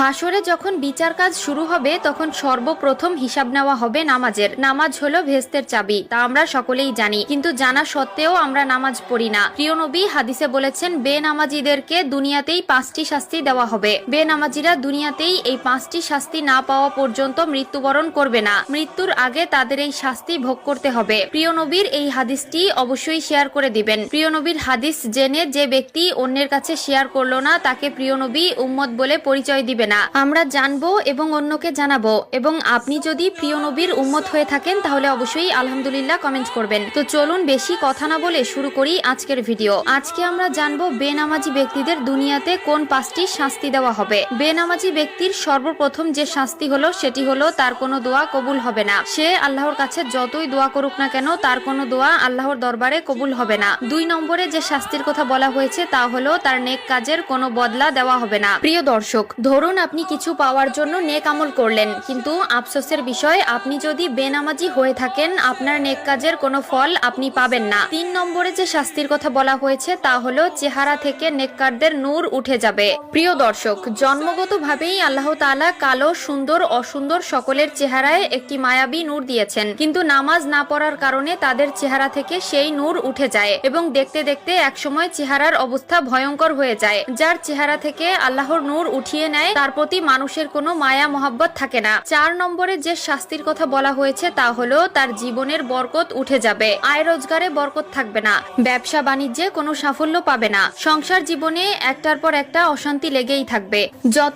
হাসরে যখন বিচার কাজ শুরু হবে তখন সর্বপ্রথম হিসাব নেওয়া হবে নামাজের। নামাজ হলো ভেস্তের চাবি, তা আমরা সকলেই জানি, কিন্তু জানা সত্ত্বেও আমরা নামাজ পড়ি না। প্রিয় নবী হাদিসে বলেছেন, বেনামাজিদেরকে দুনিয়াতেই 5টি শাস্তি দেওয়া হবে। বেনামাজিরা দুনিয়াতেই এই 5টি শাস্তি না পাওয়া পর্যন্ত মৃত্যুবরণ করবে না। মৃত্যুর আগে তাদের এই শাস্তি ভোগ করতে হবে। প্রিয় নবীর এই হাদিসটি অবশ্যই শেয়ার করে দিবেন। প্রিয় নবীর হাদিস জেনে যে ব্যক্তি অন্যের কাছে শেয়ার করলো না, তাকে প্রিয় নবী উম্মত বলে পরিচয় দিবে না। আমরা জানবো এবং অন্যকে জানাবো। এবং আপনি যদি প্রিয় নবীর উম্মত হয়ে থাকেন তাহলে অবশ্যই আলহামদুলিল্লাহ কমেন্ট করবেন। তো চলুন বেশি কথা না বলে শুরু করি আজকের ভিডিও। আজকে আমরা জানবো বেনামাজি ব্যক্তিদের দুনিয়াতে কোন 5টি শাস্তি দেওয়া হবে। বেনামাজি ব্যক্তির সর্বপ্রথম যে শাস্তি হলো সেটি হলো তার কোনো দোয়া কবুল হবে না। সে আল্লাহর কাছে যতই দোয়া করুক না কেন তার কোনো দোয়া আল্লাহর দরবারে কবুল হবে না। 2 নম্বরে যে শাস্তির কথা বলা হয়েছে তা হলো তার নেক কাজের কোনো বদলা দেওয়া হবে না। প্রিয় দর্শক, ধরুন আপনি কিছু পাওয়ার জন্য নেক আমল করলেন, কিন্তু আফসোসের বিষয় আপনি যদি বেনামাজি হয়ে থাকেন আপনার নেক কাজের কোনো ফল আপনি পাবেন না। 3 নম্বরে যে শাস্তির কথা বলা হয়েছে তা হলো চেহারা থেকে নেককারদের নূর উঠে যাবে। প্রিয় দর্শক, জন্মগতভাবেই আল্লাহ তাআলা কালো, সুন্দর, অসুন্দর সকলের চেহারায় একটি মায়াবী নূর দিয়েছেন, কিন্তু নামাজ না পড়ার কারণে তাদের চেহারা থেকে সেই নূর উঠে যায় এবং দেখতে দেখতে একসময় চেহারার অবস্থা ভয়ঙ্কর হয়ে যায়। যার চেহারা থেকে আল্লাহর নূর উঠিয়ে নেয় তার প্রতি মানুষের কোনো মায়া মহব্বত থাকে না। 4 নম্বরে যে শাস্তির কথা বলা হয়েছে তা হলো তার জীবনের বরকত উঠে যাবে। আয় রোজগারে বরকত থাকবে না, ব্যবসা বাণিজ্যে কোনো সাফল্য পাবে না, সংসার জীবনে একটার পর একটা অশান্তি লেগেই থাকবে। যত